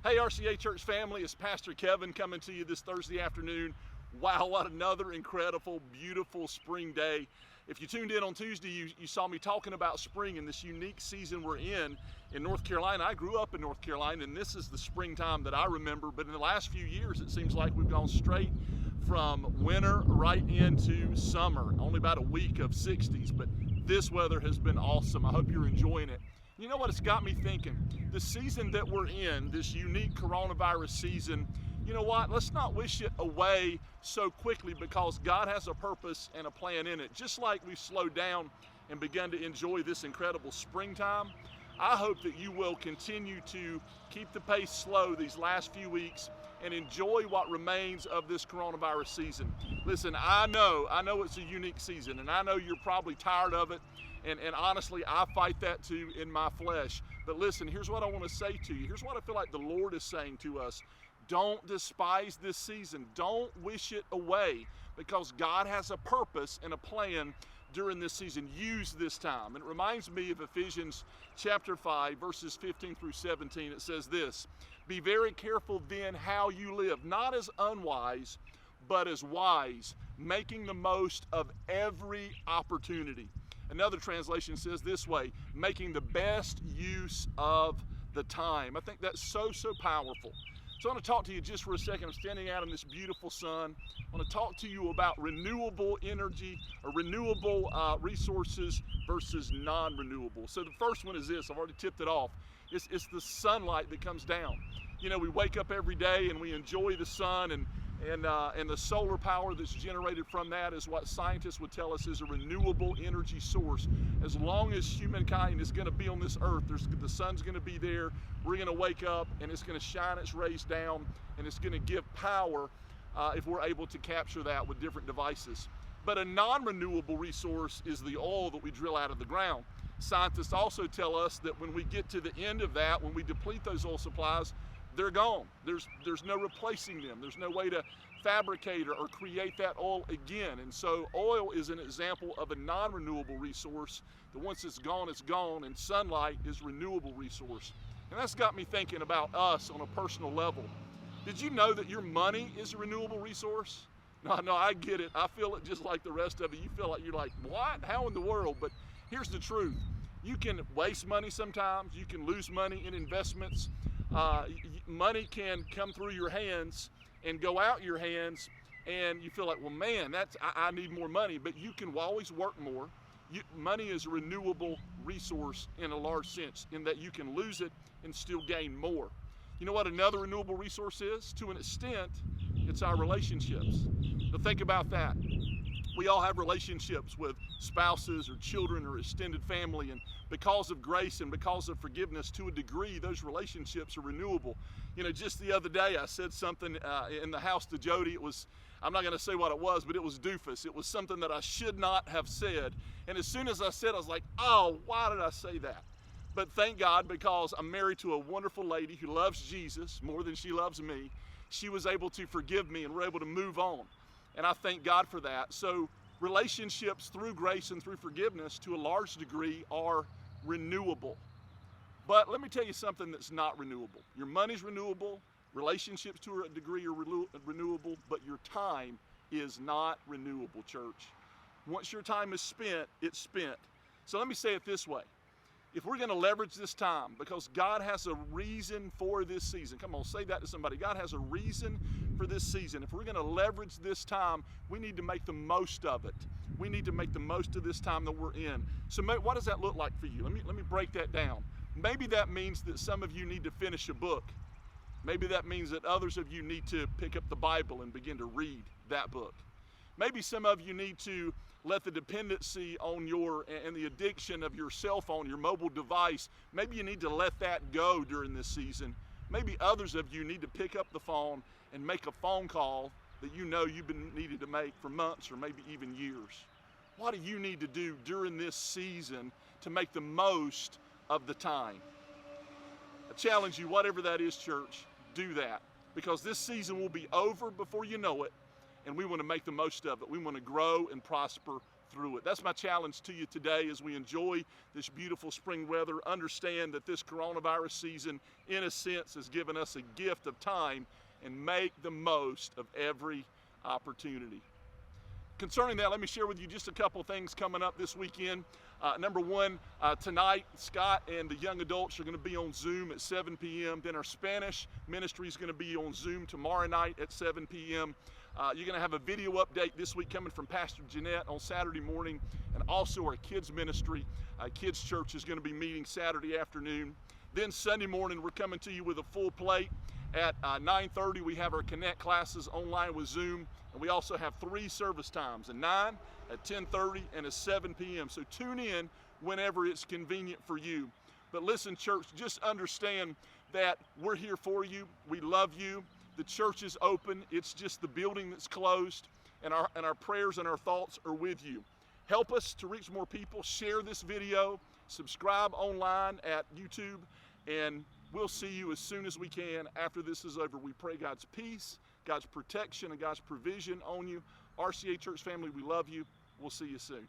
Hey RCA Church family, it's Pastor Kevin coming to you this Thursday afternoon. Wow, what another incredible, beautiful spring day. If you tuned in on Tuesday, you saw me talking about spring and this unique season we're in North Carolina. I grew up in North Carolina, and this is the springtime that I remember, but in the last few years, it seems like we've gone straight from winter right into summer. Only about a week of 60s, but this weather has been awesome. I hope you're enjoying it. You know what it's got me thinking? The season that we're in, this unique coronavirus season, you know what? Let's not wish it away so quickly, because God has a purpose and a plan in it. Just like we've slowed down and begun to enjoy this incredible springtime, I hope that you will continue to keep the pace slow these last few weeks and enjoy what remains of this coronavirus season. Listen, I know it's a unique season, and I know you're probably tired of it. And honestly, I fight that too in my flesh. But listen, here's what I want to say to you. Here's what I feel like the Lord is saying to us. Don't despise this season. Don't wish it away, because God has a purpose and a plan during this season. Use this time. And it reminds me of Ephesians chapter 5, verses 15 through 17. It says this: "Be very careful then how you live, not as unwise, but as wise, making the most of every opportunity." Another translation says this way: making the best use of the time. I think that's so powerful. So I want to talk to you just for a second. I'm standing out in this beautiful sun. I want to talk to you about renewable energy or renewable resources versus non-renewable. So the first one is this. I've already tipped it off. It's the sunlight that comes down. You know, we wake up every day and we enjoy the sun, and the solar power that's generated from that is what scientists would tell us is a renewable energy source. As long as humankind is going to be on this earth, the sun's going to be there. We're going to wake up and it's going to shine its rays down, and it's going to give power if we're able to capture that with different devices. But a non-renewable resource is the oil that we drill out of the ground. Scientists also tell us that when we get to the end of that, when we deplete those oil supplies, they're gone. There's no replacing them. There's no way to fabricate or create that oil again. And so oil is an example of a non-renewable resource that once it's gone, and sunlight is a renewable resource. And that's got me thinking about us on a personal level. Did you know that your money is a renewable resource? No, I get it. I feel it just like the rest of it. You feel like you're like, what? How in the world? But here's the truth. You can waste money sometimes. You can lose money in investments. Money can come through your hands and go out your hands, and you feel like, well, man, I need more money. But you can always work more. Money is a renewable resource in a large sense, in that you can lose it and still gain more. You know what another renewable resource is? To an extent, it's our relationships. Now think about that. We all have relationships with spouses or children or extended family, and because of grace and because of forgiveness, to a degree, those relationships are renewable. You know, just the other day, I said something in the house to Jody. I'm not going to say what it was, but it was doofus. It was something that I should not have said. And as soon as I said, I was like, oh, why did I say that? But thank God, because I'm married to a wonderful lady who loves Jesus more than she loves me. She was able to forgive me, and we're able to move on. And I thank God for that. So relationships through grace and through forgiveness to a large degree are renewable. But let me tell you something that's not renewable. Your money's renewable, relationships to a degree are renewable, but your time is not renewable, church. Once your time is spent, it's spent. So let me say it this way. If we're going to leverage this time, because God has a reason for this season. Come on, say that to somebody. God has a reason for this season. If we're going to leverage this time, we need to make the most of it. We need to make the most of this time that we're in. So what does that look like for you? Let me break that down. Maybe that means that some of you need to finish a book. Maybe that means that others of you need to pick up the Bible and begin to read that book. Maybe some of you need to let the dependency on and the addiction of your cell phone, your mobile device, maybe you need to let that go during this season. Maybe others of you need to pick up the phone and make a phone call that you know you've been needed to make for months or maybe even years. What do you need to do during this season to make the most of the time? I challenge you, whatever that is, church, do that, because this season will be over before you know it. And we want to make the most of it. We want to grow and prosper through it. That's my challenge to you today as we enjoy this beautiful spring weather. Understand that this coronavirus season, in a sense, has given us a gift of time, and make the most of every opportunity. Concerning that, let me share with you just a couple of things coming up this weekend. Number one, tonight, Scott and the young adults are going to be on Zoom at 7 p.m. Then our Spanish ministry is going to be on Zoom tomorrow night at 7 p.m. You're going to have a video update this week coming from Pastor Jeanette on Saturday morning, and also our kids ministry, kids church, is going to be meeting Saturday afternoon. Then Sunday morning, we're coming to you with a full plate. At 9:30, we have our Connect classes online with Zoom, and we also have 3 service times, at 9, at 10:30, and at 7 p.m. So tune in whenever it's convenient for you. But listen, church, just understand that we're here for you. We love you. The church is open. It's just the building that's closed, and our prayers and our thoughts are with you. Help us to reach more people. Share this video. Subscribe online at YouTube, and we'll see you as soon as we can after this is over. We pray God's peace, God's protection, and God's provision on you. RCA Church family, we love you. We'll see you soon.